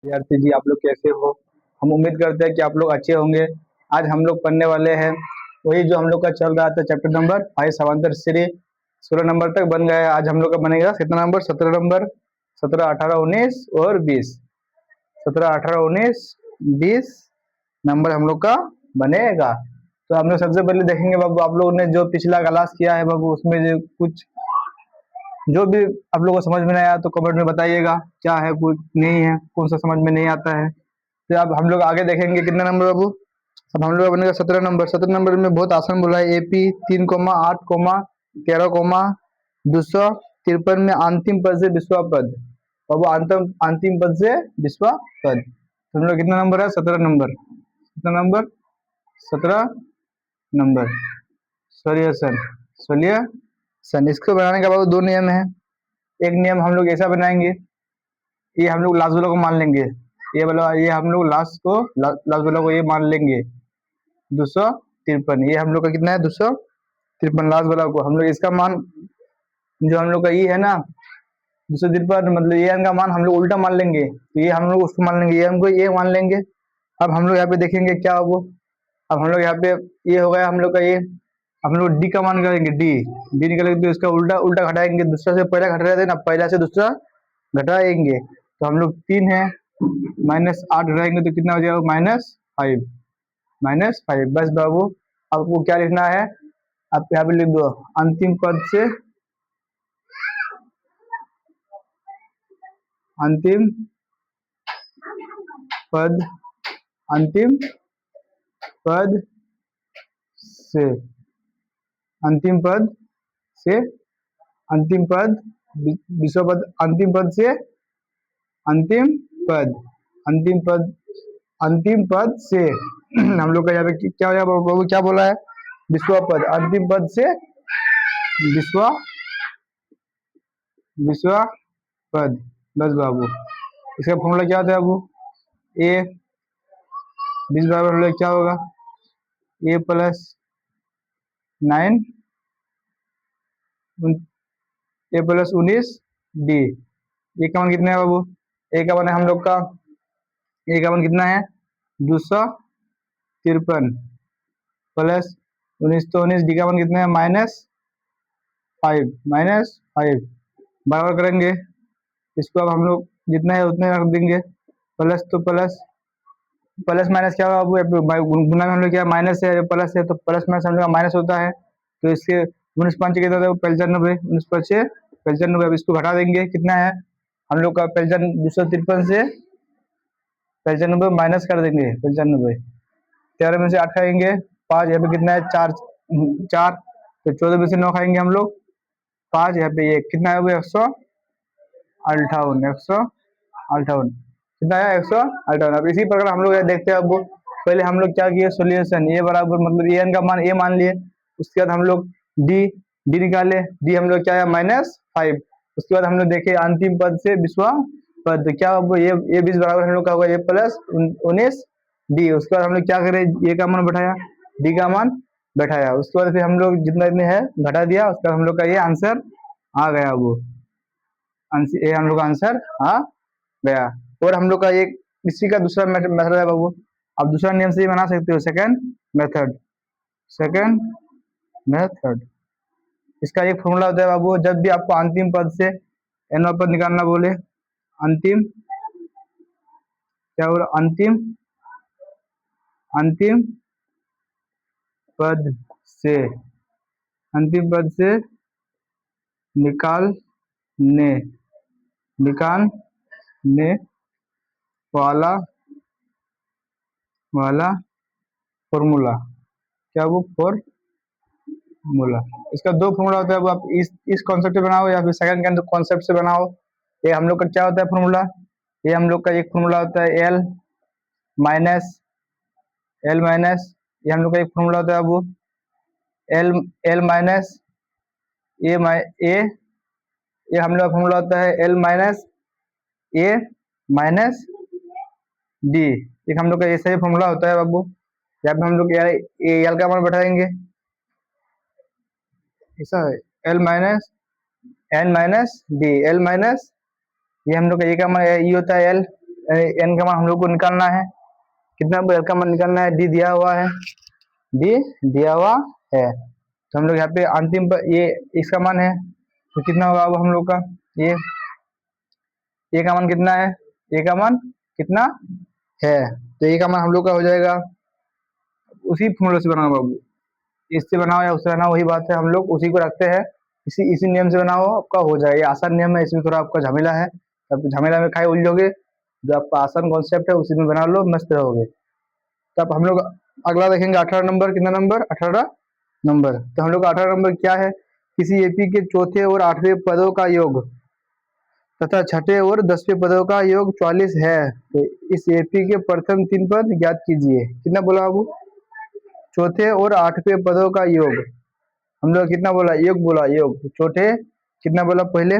विद्यार्थी जी, आप लोग कैसे हो? हम उम्मीद करते हैं कि आप लोग अच्छे होंगे। आज हम लोग पढ़ने वाले हैं वही जो हम लोग का चल रहा था, चैप्टर नंबर 5 समांतर श्रेणी। 16 नंबर तक बन गया है। आज हम लोग का बनेगा कितना नंबर? 17 नंबर। 17, 18, 19 और 20। 17, 18, 19, 20 नंबर हम लोग का बनेगा। तो हम लोग सबसे पहले देखेंगे बाबू, आप लोगों ने जो पिछला क्लास किया है बाबू, उसमें जो कुछ जो भी आप लोगों को समझ में नहीं आया तो कमेंट में बताइएगा, क्या है कुछ नहीं है, कौन सा समझ में नहीं आता है। तो अब हम लोग आगे देखेंगे कितना नंबर बाबू। अब हम लोग का बनेगा 17 नंबर। 17 नंबर में बहुत आसान बोला है, एपी 3,8,13,253 में अंतिम पद से विश्वा पद। बाबू अंतिम अंतिम पद से विश्वा पद। तो हम लोग कितना नंबर है? 17 नंबर। कितना नंबर? 17 नंबर। सॉल्यूशन सॉल्यूशन इसको बनाने का बाबू दो नियम है। एक नियम हम लोग ऐसा बनाएंगे, ये हम लोग लास्ट वाला को मान लेंगे, ये वाला, ये हम लोग लास्ट वाला को ये मान लेंगे 253। ये हम लोग का कितना है? 253। लास्ट वाला को हम लोग इसका मान जो हम लोग का ये है ना 253, मतलब ये का मान हम लोग उल्टा मान लेंगे, तो ये हम लोग उसको मान लेंगे, ये हमको ये मान लेंगे। अब हम लोग यहाँ पे देखेंगे क्या हो। अब हम लोग यहाँ पे ये हो गया हम लोग का ये, हम लोग डी का मान करेंगे, डी डी निकलेंगे तो इसका उल्टा उल्टा घटाएंगे, दूसरा से पहला घटा रहे थे ना, पहला से दूसरा घटाएंगे। तो हम लोग 3 है, -8 घटाएंगे तो कितना हो जाएगा? -5। -5 बस बाबू। आपको क्या लिखना है? आप यहाँ पे लिख दो अंतिम पद से अंतिम पद, अंतिम पद से अंतिम पद से अंतिम पद विश्व पद, अंतिम पद से अंतिम पद, अंतिम पद, अंतिम पद से हम लोग का यहाँ पे क्या हो जाएगा बाबू? क्या बोला है? विश्व पद, अंतिम पद से विश्व विश्व पद। बस बाबू। इसका फॉर्मूला क्या होता है बाबू? ए 20 बराबर हम लोग क्या होगा? ए प्लस 9 ए प्लस 19 डी। ए का मान कितना है बाबू? ए का मान है हम लोग का, ए का मान कितना है? 253 प्लस 19 तो 19, डी का मान कितना है? -5 बराबर करेंगे। इसको अब हम लोग जितना है उतने रख देंगे, प्लस तो प्लस, प्लस माइनस क्या होगा बाबू? गुना में हम लोग क्या माइनस है, प्लस है तो प्लस माइनस हम लोग माइनस होता है। तो इसके 19 5 कितना था? 95। 19 5 95। अब इसको घटा देंगे, कितना है हम लोग का? 253 से 95 माइनस कर देंगे। 95 13 में से 8 खाएंगे, 5 यहाँ पे कितना है? 4 4। तो 14 में से 9 खाएंगे हम लोग, 5 यहाँ पे, ये कितना है? 158। 158 कितना है? 158। अब इसी प्रकार हम लोग देखते हैं। अब पहले हम लोग क्या किए? सॉल्यूशन ए बराबर, मतलब ए का मान ए मान लिए। उसके बाद हम लोग डी डी निकाले, डी हम लोग क्या है? -5। उसके बाद हम लोग देखे अंतिम पद से विश्व पद, तो क्या अब ये 20 बराबर हम लोग का होगा ए प्लस 19 डी। उसके बाद हम लोग क्या करें? ए का मान बैठाया, डी का मान बैठाया। उसके बाद फिर हम लोग जितना इतने है घटा दिया। उसके बाद हम लोग का ये आंसर आ गया। वो ये हम लोग का आंसर आ गया। और हम लोग का एक इसी का दूसरा मेथड है बाबू। आप दूसरा नियम से बना सकते हो, सेकंड मेथड। सेकंड मेथड इसका एक फॉर्मूला होता है बाबू, जब भी आपको अंतिम पद से एन पद निकालना बोले, अंतिम क्या बोला? अंतिम अंतिम पद से अंतिम पद से निकालने निकालने वाला वाला फॉर्मूला, क्या वो फॉर्मूला? इसका दो फॉर्मूला होता है। वो आप इस कॉन्सेप्ट से बनाओ या फिर सेकंड के कॉन्सेप्ट से बनाओ। ये हम लोग का क्या होता है फॉर्मूला? ये हम लोग का एक फॉर्मूला होता है माइनस एल माइनस, ये हम लोग का एक फॉर्मूला होता है वो एल एल माइनस ए ए, ये हम लोग का फॉर्मूला होता है एल माइनस ए माइनस डी। एक हम लोग का ऐसा ही फॉर्मूला होता है बाबू। यहाँ पे हम लोग एल का मान बैठाएंगे, ऐसा है L minus N minus D. L minus ये हम लोग का ये का मान ये होता है एल एन का मान हम लोग को निकालना है। कितना एल का मान निकालना है, डी दिया हुआ है, डी दिया हुआ है। तो हम लोग यहाँ पे अंतिम पर ये इसका मान है, तो कितना होगा अब हम लोग का ये ए का मान कितना है, ए का मान कितना है, तो ए का मान हम लोग का हो जाएगा, उसी फॉर्मूले से बनाओ बाबू, इससे बनाओ या उससे बनाओ वही बात है, हम लोग उसी को रखते हैं, इसी इसी नियम से बनाओ आपका हो जाएगा। ये आसान नियम है, इसमें थोड़ा आपका झमेला है, तब झमेला में खाए उलझोगे, जो आपका आसान कॉन्सेप्ट है उसी में बना लो, मस्त रहोगे। तब हम लोग अगला देखेंगे 18 नंबर, कितना नंबर 18 नंबर। तो हम लोग का 18 नंबर क्या है, किसी एपी के चौथे और 8वें पदों का योग तथा छठे और 10वें पदों का योग 44 है, तो इस एपी के प्रथम 3 पद ज्ञात कीजिए। कितना बोला बाबू, चौथे और 8वें पदों का योग, हम लोग कितना बोला, योग बोला, योग चौथे कितना बोला पहले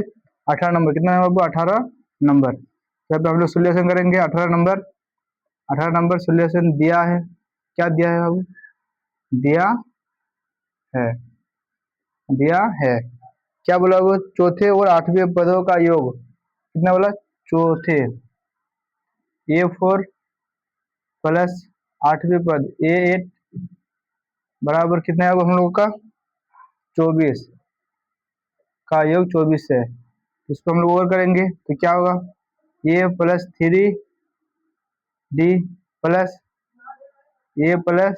18 नंबर, कितना नंबर बाबू 18 नंबर। यहाँ पे हम लोग सोल्यूशन करेंगे 18 नंबर, 18 नंबर सोल्यूशन दिया है, क्या दिया है बाबू, दिया है, दिया है, क्या बोला वो, चौथे और 8वें पदों का योग, कितना बोला, चौथे A4 प्लस 8वें पद A8 बराबर कितना है हम लोगों का 24 का योग 24 है। इसको हम लोग और करेंगे तो क्या होगा, A plus 3D plus A plus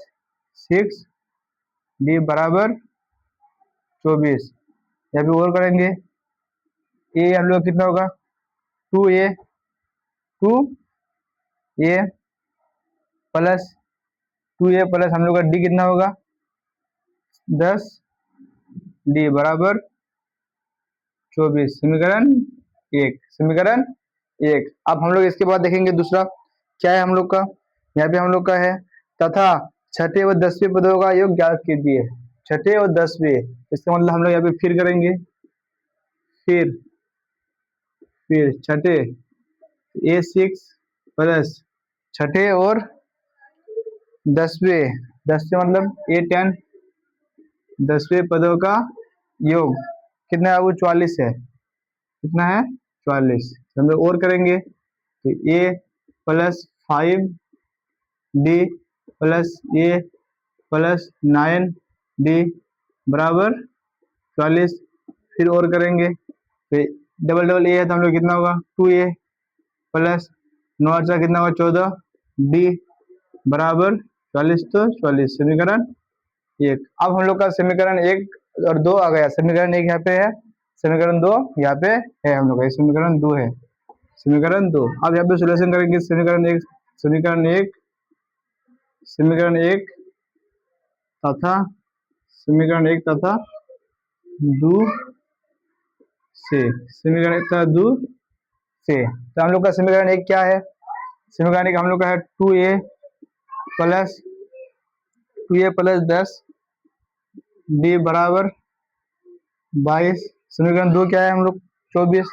6D बराबर 24। यहाँ पे और करेंगे, ए हम लोग कितना होगा 2A 2A plus 2A plus हम लोग का डी कितना होगा 10D बराबर 24। समीकरण 1, समीकरण 1। अब हम लोग इसके बाद देखेंगे दूसरा क्या है हम लोग का, यहाँ पे हम लोग का है तथा छठे व 10वें पदों का योग ज्ञात कीजिए। छठे और 10वें, इसका मतलब हम लोग यहाँ पे फिर करेंगे, फिर छठे A6 प्लस छठे और 10वें, 10वें मतलब A10 10वें पदों का योग कितना है वो 44 है, कितना है 44। हम लोग और करेंगे तो A plus 5D plus A plus 9D बराबर 44। फिर और करेंगे तो डबल डबल ए है तो हम लोग कितना होगा 2A प्लस 9 अच्छा कितना होगा 14D बराबर 44, तो 44 समीकरण 1। अब हम लोग का समीकरण 1 और 2 आ गया, समीकरण 1 यहाँ पे है, समीकरण 2 यहाँ पे है, हम लोग का समीकरण 2 है, समीकरण 2। अब यहाँ पे सोल्यूशन करेंगे समीकरण 1, समीकरण 1, समीकरण 1 तथा समीकरण 1 तथा 2 से, समीकरण 1 तथा 2 से। तो हम लोग का समीकरण 1 क्या है, समीकरण 1 हम लोग का है 2A प्लस 10D बराबर 22। समीकरण 2 क्या है हम लोग 24।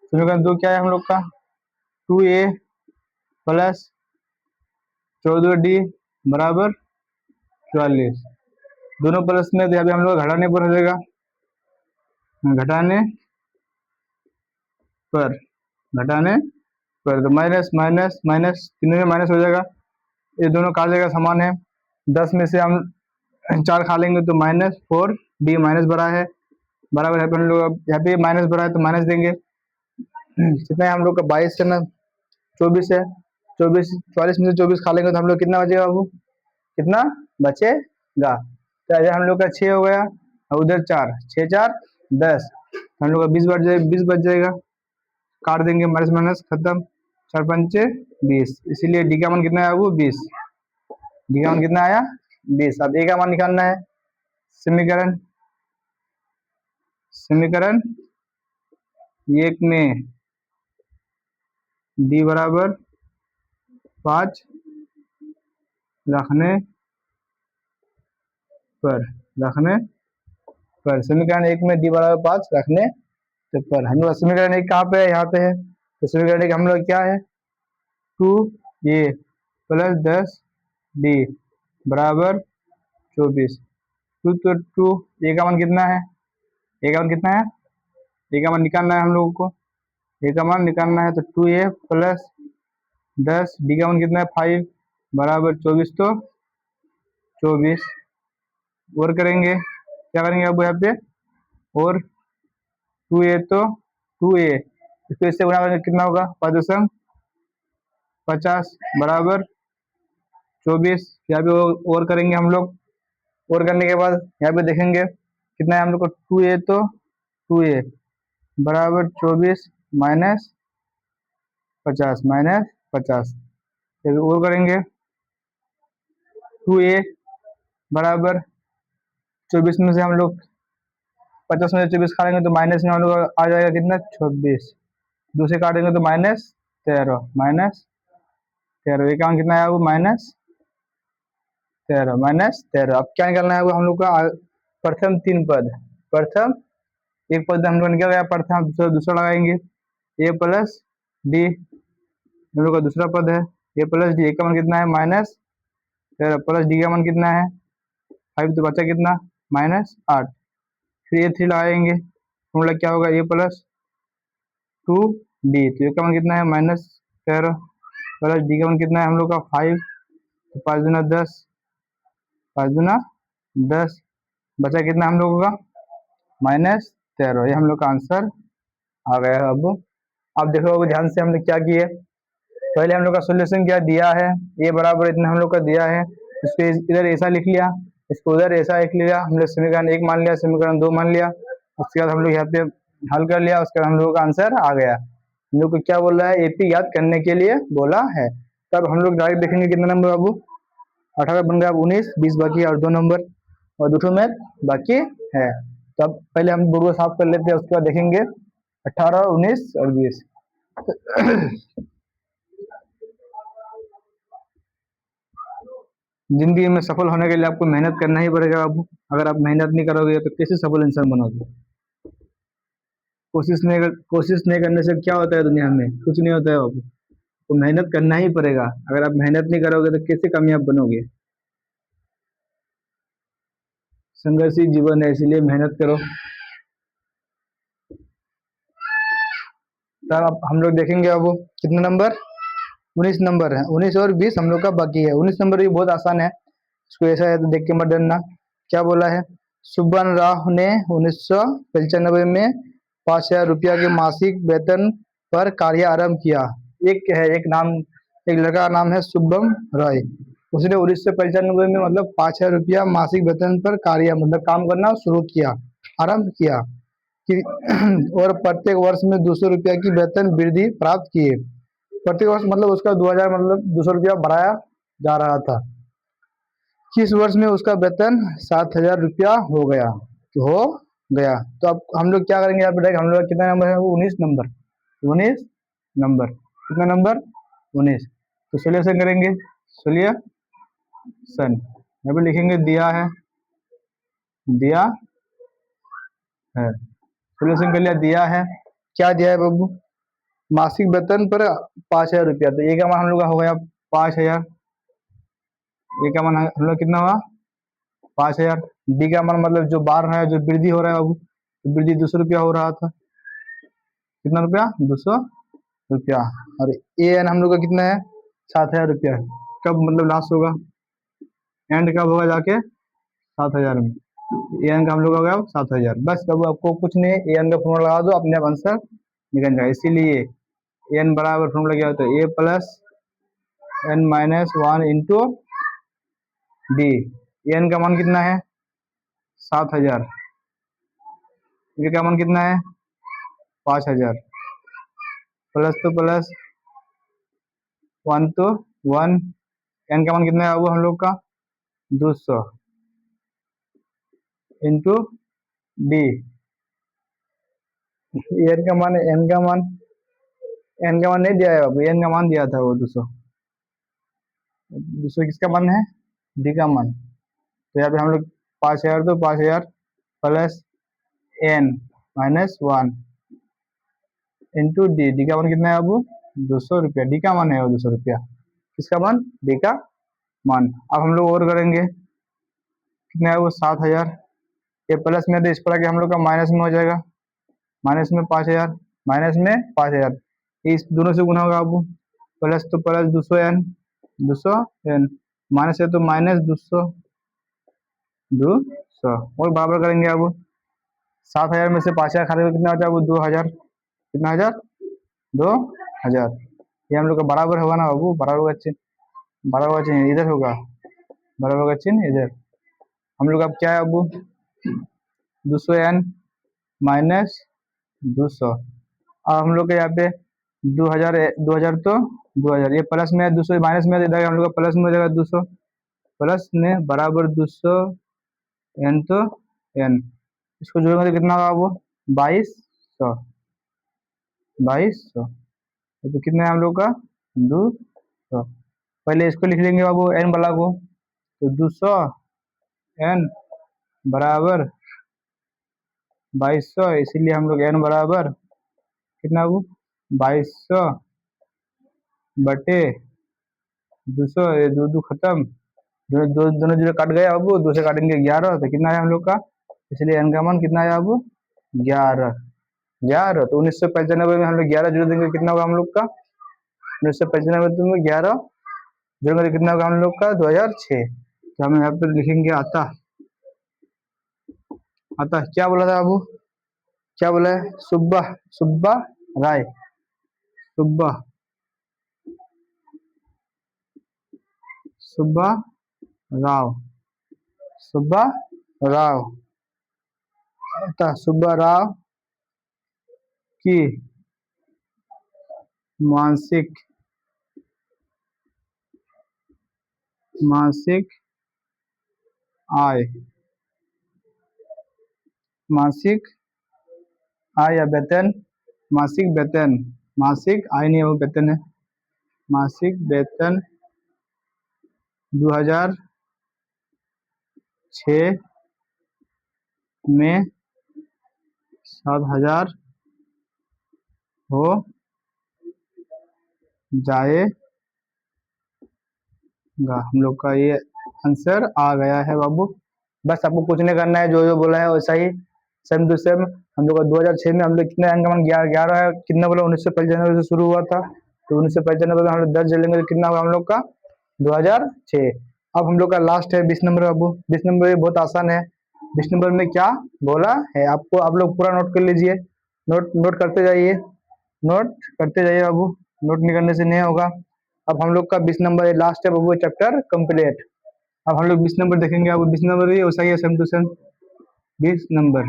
समीकरण 2 क्या है हम लोग का 2A प्लस 14D बराबर 44। दोनों प्लस में तो यहाँ पे हम लोग घटाने पर हो जाएगा, घटाने पर, घटाने पर तो माइनस माइनस माइनस तीनों में माइनस हो जाएगा, ये दोनों का जगह समान है, 10 में से हम 4 खा लेंगे तो -4D माइनस बड़ा है बराबर, यहाँ पे हम लोग यहाँ पे माइनस बड़ा है तो माइनस देंगे, कितना है हम लोग का 22 है ना 24 है, 24 44 में से 24 खा लेंगे तो हम लोग कितना बचेगा बाबू, कितना बचेगा, तो हम लोग का 6 हो गया और उधर 4, 6 4 10, हम लोग का 20 बच जाएगा, 20 बच जाएगा, काट देंगे माइनस माइनस खत्म, 4 पंचे 20, इसीलिए डी का मान कितना है वो 20, डी का मान कितना आया 20। अब ए का मान निकालना है, समीकरण समीकरण 1 में डी बराबर 5 रखने पर समीकरण 1 में डी बराबर 5 रखने पर, हम लोग समीकरण 1 कहाँ पे है, यहाँ पे है, तो समीकरण 1 हम लोग क्या है 2A प्लस 10D बराबर 24। 2 ए का मान कितना है, ए का मान कितना है, ए का मान निकालना है हम लोगों को, ए का मान निकालना है तो 2A प्लस 10, डी का मान कितना है 5 बराबर 24, तो 24 और करेंगे, क्या करेंगे अब यहाँ पे, और 2a, तो 2a इसको इससे गुणा करेंगे कितना होगा 5.50 बराबर 24। यहाँ पे और करेंगे हम लोग, और करने के बाद यहाँ पे देखेंगे कितना है हम लोग को 2a, तो 2a बराबर 24 माइनस 50 फिर और करेंगे 2a बराबर 24 में से हम लोग 50 में से 24 काटेंगे तो माइनस में हम लोग आ जाएगा कितना 26, दूसरे काटेंगे तो -13 ये काम कितना है वो -13 अब क्या निकलना है वो हम लोग का प्रथम 3 पद, प्रथम एक पद हम लोग निकल गया प्रथम, दूसरा दूसरा लगाएंगे a प्लस डी हम लोग का दूसरा पद है a प्लस डी, का मान कितना है -13 प्लस डी का मान कितना है 5, तो बचा कितना -8, फिर a3 लगाएंगे फॉर्मूला क्या होगा a प्लस 2d, तो ये का मान कितना है -13 प्लस डी का मान कितना है हम लोग का 5, तो 5 दूना 10, 5 दूना 10 बचा कितना हम लोगों का -13, ये हम लोग का आंसर आ गया है। अब देखो अब ध्यान से हमने क्या किए, पहले हम लोग का सोल्यूशन क्या दिया है, ये बराबर इतना हम लोग का दिया है, इसको इधर ऐसा लिख लिया, इसको उधर ऐसा लिख लिया, हम लोग समीकरण 1 मान लिया, समीकरण 2 मान लिया, उसके बाद हम लोग यहाँ पे हल कर लिया, उसके बाद हम लोग का आंसर आ गया। हम लोग को क्या बोल रहा है एपी याद करने के लिए बोला है। तब हम लोग डायरेक्ट देखेंगे कितना नंबर बाबू 18 बन गया, 19 20 बाकी और 2 नंबर और 2 में बाकी है। तो अब पहले हम बोर्ड को साफ कर लेते हैं, उसके बाद देखेंगे 18 19 और 20। जिंदगी में सफल होने के लिए आपको मेहनत करना ही पड़ेगा बाबू, अगर आप मेहनत नहीं करोगे तो कैसे सफल इंसान बनोगे। कोशिश नहीं करने से क्या होता है दुनिया में, कुछ नहीं होता है बाबू, तो मेहनत करना ही पड़ेगा, अगर आप मेहनत नहीं करोगे तो कैसे कामयाब बनोगे। संघर्षी जीवन है इसलिए मेहनत करो। तब अब हम लोग देखेंगे अब कितने नंबर 19 नंबर है, 19 और 20 हम लोग का बाकी है। 19 नंबर भी बहुत आसान है, इसको ऐसा है तो देख के मत डरना। क्या बोला है, सुबन राव ने 1995 में 5,000 रुपया के मासिक वेतन पर कार्य आरंभ किया। एक लड़का का नाम है शुभम रॉय, उसने 1995 में मतलब 5,000 रुपया मासिक वेतन पर कार्य मतलब काम करना शुरू किया, आरंभ किया कि और प्रत्येक वर्ष में 200 रुपया की वेतन वृद्धि प्राप्त किए। प्रत्येक वर्ष मतलब उसका 2000 मतलब 200 रुपया बढ़ाया जा रहा था। किस वर्ष में उसका वेतन 7,000 रुपया हो गया, तो अब हम लोग क्या करेंगे, यहाँ पे हम लोग कितना नंबर है वो 19 नंबर, 19 नंबर कितना नंबर 19, तो सोल्यूशन करेंगे, सोल्यूशन यहाँ पे लिखेंगे दिया है सोल्यूशन कर लिया, दिया है क्या दिया है बाबू मासिक वेतन पर 5,000 रुपया, तो ये का मान हम लोग का हो गया 5,000, ये का मान हम लोग कितना हुआ 5,000, डी का मान मतलब जो बार रहा है जो वृद्धि हो रहा है बाबू, तो वृद्धि 200 रुपया हो रहा था, कितना रुपया 200 रुपया, और ए एन हम लोग का कितना है 7,000 रुपया है। कब मतलब लास्ट होगा, एंड कब होगा जाके 7,000 में, ए एन का हम लोग का हो गया 7,000। बस बाबू आपको कुछ नहीं है, ए एन का फॉर्मूला लगा दो अपने आंसर निकल जाएगा। इसीलिए एन बराबर फॉर्मूला क्या होता है A plus N minus 1 into D, N का मान कितना है 7,000, ये का मान कितना है 5,000, प्लस तो प्लस 1 तो 1, एन का मान कितना है वो हम लोग का 200 इंटू डी, एन का मान नहीं दिया है बाबू, एन का मान दिया था वो 200 किसका मान है डी का मान, तो यहाँ पे हम लोग 5,000 तो 5,000 plus N minus 1 into D, D का मान कितना है बाबू 200 रुपया, डी का मान है वो 200 रुपया, किसका मान डी का मान। अब हम लोग और करेंगे कितना है वो 7,000, ये प्लस में तो इस पर आके हम लोग का माइनस में हो जाएगा, माइनस में 5,000 इस दोनों से गुना होगा बाबू, प्लस तो प्लस 200n, 200n, माइनस है तो माइनस 200, 200 और बराबर करेंगे अब 7,000 में से 5,000 खाते कितना हो जाए वो 2,000, कितना हजार 2,000। ये हम लोग का बराबर होगा ना बाबू, बराबर का चिन्ह, बराबर का चिन्ह इधर होगा, बराबर का चिन्ह इधर। हम लोग अब क्या है अब 200n माइनस 200, अब हम लोग के यहाँ पे 2,000, 2,000 तो 2,000 ये प्लस में है, 200 माइनस में इधर हम लोग का प्लस में हो जाएगा 200, प्लस में बराबर 200 n तो n, इसको जोड़ेंगे तो कितना होगा वो 2,200, 2,200 तो कितना है हम लोग का 200। पहले इसको लिख लेंगे बाबू n वाला को, तो 200 n बराबर 2,200, इसीलिए हम लोग n बराबर कितना बाबू 2,200 बटे 200, ये दो दो खत्म, दोनों जीरो कट गए, अब 2 से काटेंगे 11, तो कितना है हम लोग का, इसलिए n का मान कितना है अब 11, 11। तो 1995 में हम लोग 11 जोड़ देंगे कितना होगा हम लोग का 1995 में 11 जोड़ देंगे कितना होगा हम लोग का 2006। तो हम यहाँ पर लिखेंगे आता, आता क्या बोला था बाबू, क्या बोला है सुब्बा, सुब्बा राय, सुब्बा, सुब्बा राव, सुब्बा राव, आता सुब्बा राव की मासिक, मासिक आय, मासिक आय या वेतन, मासिक वेतन, मासिक आय नहीं है वो वेतन है, मासिक वेतन 2006 में 7,000 हो जाएगा। हम लोग का ये आंसर आ गया है बाबू, बस आपको कुछ नहीं करना है, जो जो बोला है वैसा ही सेम टू सेम। हम लोग का 2006 में हम लोग कितने अंक मान 11 है, कितना बोला 1995 से शुरू हुआ था, तो 1995 में हम लोग 10 जोड़ेंगे तो कितना होगा हम लोग का 2006। अब हम लोग का लास्ट है 20 नंबर बाबू, 20 नंबर बहुत आसान है। 20 नंबर में क्या बोला है आपको, आप लोग पूरा नोट कर लीजिए, नोट नोट करते जाइए, नोट करते जाइए बाबू, नोट नहीं करने से नहीं होगा। अब हम लोग का 20 नंबर लास्ट है बाबू चैप्टर कंप्लीट। अब हम लोग 20 नंबर देखेंगे, अब 20 नंबर भी वैसा ही है same to same. 20 number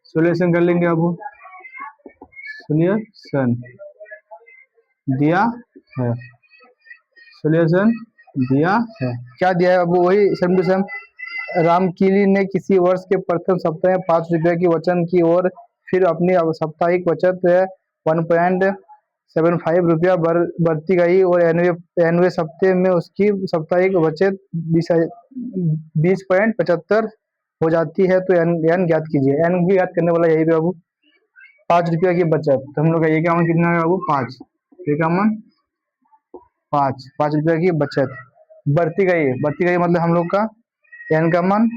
solution कर लेंगे बाबू, सोल्यूशन दिया है, सोल्यूशन दिया है, क्या दिया है बाबू वही सेम टू सेम। रामकिली ने किसी वर्ष के प्रथम सप्ताह में 5 रुपये की वचन की और फिर अपनी साप्ताहिक बचत 1.75 रुपया बढ़ती गई और एनवे सप्ताह में उसकी साप्ताहिक बचत 20.75 हो जाती है। तो एन ज्ञात कीजिए, एन भी ज्ञात करने वाला यही पे बाबू 5 रुपया की बचत, तो हम लोग का ये का मान कितना है बाबू 5, ये का मान 5 रुपया की बचत बढ़ती गई, बढ़ती गई मतलब हम लोग का एन का मान,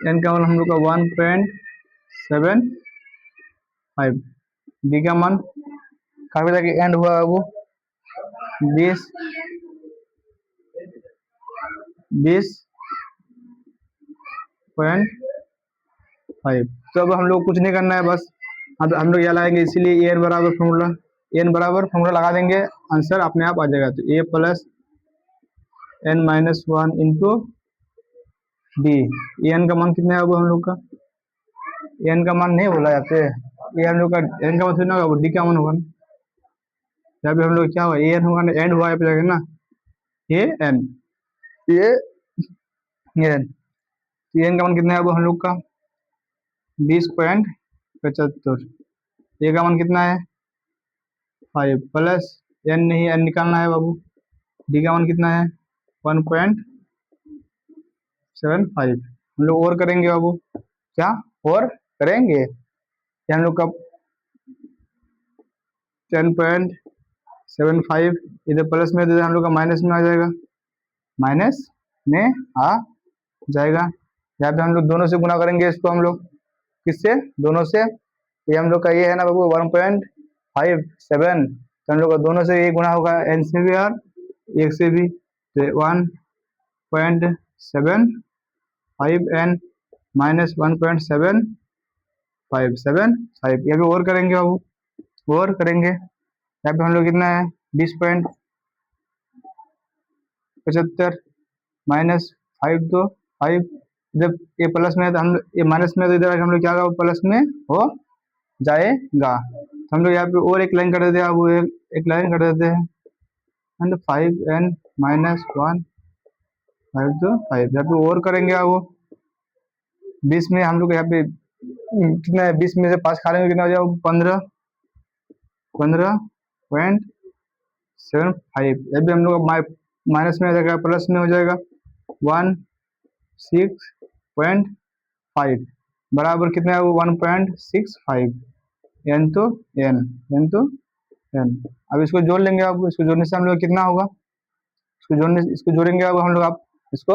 एन का मान हम लोग का 1.75, डी का मान काफी तक एंड हुआ है वो 20.5। तो अब हम लोग कुछ नहीं करना है, बस अब हम लोग यह लगाएंगे, इसीलिए एन बराबर फॉर्मूला, एन बराबर फॉर्मूला लगा देंगे, आंसर अपने आप आ जाएगा। तो A plus N minus 1 into D, N का मान कितना है अब हम लोग का, एन का मान नहीं बोला जाते, ये हम लोग का एन का मान कितना होगा, डी का मान होगा ना, यहाँ पे हम लोग क्या हुआ एन होगा ना, एंड हुआ है पे ना ए एन, ये एन, एन का मान कितना है अब हम लोग का 20.75, ए का मान कितना है 5 प्लस एन नहीं एन निकालना है बाबू, डी का मान कितना है 1.75। हम लोग और करेंगे बाबू, क्या और करेंगे, हम लोग का 10.75 इधर प्लस में, हम लोग का माइनस में आ जाएगा, माइनस में आ जाएगा। यहाँ पे हम लोग दोनों से गुना करेंगे इसको, हम लोग किससे, दोनों से, ये हम लोग का ये है ना बाबू 1.57, तो हम लोग का दोनों से ये गुणा होगा, n से भी और 1 से भी, तो 1.75n माइनस 1.7575, यहाँ पे और करेंगे अब, और करेंगे, यहाँ पे हम लोग कितना है 20.75 माइनस 5, तो 5, जब ये प्लस में है तो हम लोग, ये माइनस में है तो इधर हम लोग क्या होगा, प्लस में हो जाएगा। तो हम लोग यहाँ पे और एक लाइन कर देते हैं, अब वो एक लाइन कर देते हैं, एंड 5n माइनस 1, 5 तो 5, यहाँ पे और करेंगे अब वो 20 में हम लोग यहाँ पे कितना है, 20 में से 5 खा लेंगे, कितना हो जाएगा 15.75, ये भी हम लोग माइनस में आ जाएगा, प्लस में हो जाएगा 16.5 बराबर कितना है वो 1.65, एन तो एन, एन तो एन। अब इसको जोड़ लेंगे, अब इसको जोड़ने से हम लोग कितना होगा, इसको जोड़ेंगे अब हम लोग, आप इसको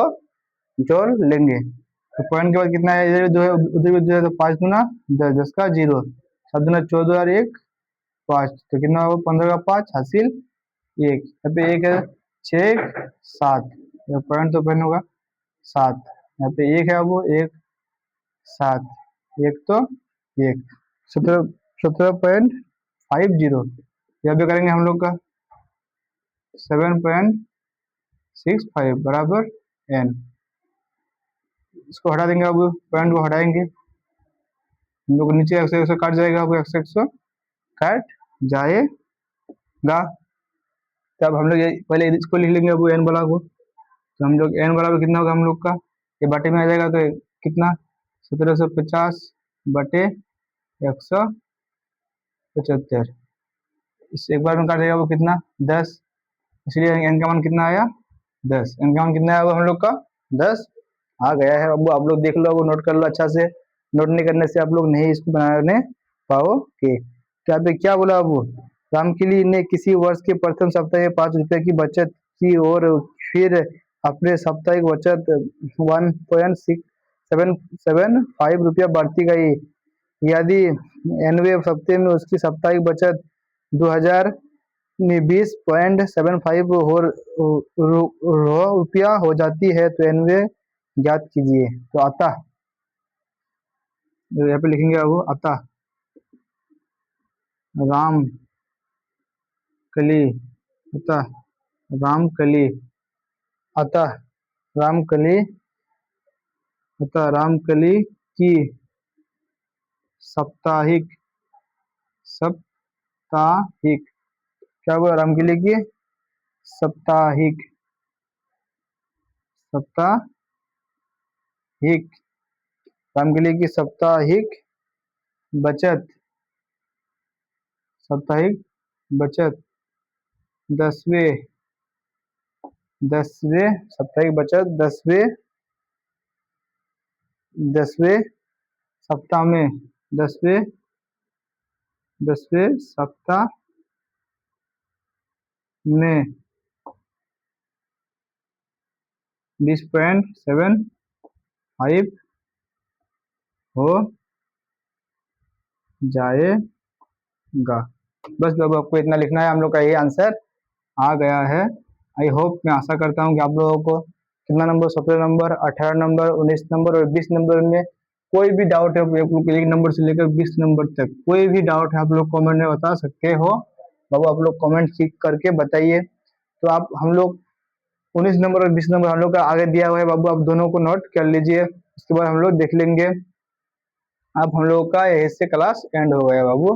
जोड़ लेंगे तो पॉइंट के बाद कितना है, इधर जो है उधर जो है, तो 5 दूना 10, 10 का 0, 7 दूना 14 और 1 5, तो कितना होगा 15 का 5 हासिल 1, यहाँ पे 1 है 6 7, पॉइंट तो पॉइंट होगा 7, यहाँ पे 1 है वो 1 7, 1 तो 1, 17.50, यहाँ पे करेंगे हम लोग का 7.65 बराबर n, इसको हटा देंगे, अब पॉइंट को हटाएंगे हम लोग, नीचे x से काट जाएगा, अब x काट जाएगा। तब हम लोग ये पहले इसको लिख लेंगे, अब n वाला को, तो हम लोग n बराबर कितना होगा हम लोग का, ये बाटे में आ जाएगा, तो कितना 1750 बटे 175, इस एक बार में काट जाएगा वो कितना 10, इसलिए n का मान कितना आया 10, n का मान कितना आया हम लोग का 10 आ गया है। अब आप लोग देख लो, अब नोट कर लो अच्छा से, नोट नहीं करने से आप लोग नहीं इसको बनाने पाओगे। तो यहाँ पे क्या बोला, अब रामकिली ने किसी वर्ष के प्रथम सप्ताह में 5 रुपए की बचत की और फिर अपने साप्ताहिक बचत 1.675 रुपया बढ़ती गई, यदि 90वें हफ्ते में उसकी साप्ताहिक बचत 2020.75 रुपया हो जाती है, तो 90 ज्ञात कीजिए। तो अतः यहाँ पे लिखेंगे, अब अतः रामकली, अतः रामकली, अतः रामकली, अतः रामकली की साप्ताहिक, साप्ताहिक क्या हुआ, रामकली की साप्ताहिक, साप्ताहिक रामकली की साप्ताहिक बचत, साप्ताहिक बचत 10वें साप्ताहिक बचत 10वें सप्ताह में, 10वें सप्ताह में 20.75 हो जाएगा। बस अब आपको इतना लिखना है, हम लोग का ये आंसर आ गया है। आई होप, मैं आशा करता हूँ कि आप लोगों को कितना नंबर, 17 नंबर, 18 नंबर, 19 नंबर और 20 नंबर में कोई भी डाउट है, एक नंबर से लेकर 20 नंबर तक कोई भी डाउट है आप लोग कमेंट में बता सकते हो। बाबू आप लोग कमेंट करके बताइए। तो आप हम लोग 19 नंबर और 20 नंबर हम लोग का आगे दिया हुआ है बाबू, आप दोनों को नोट कर लीजिए, उसके बाद हम लोग देख लेंगे। अब हम लोग का यही से क्लास एंड हो गया बाबू।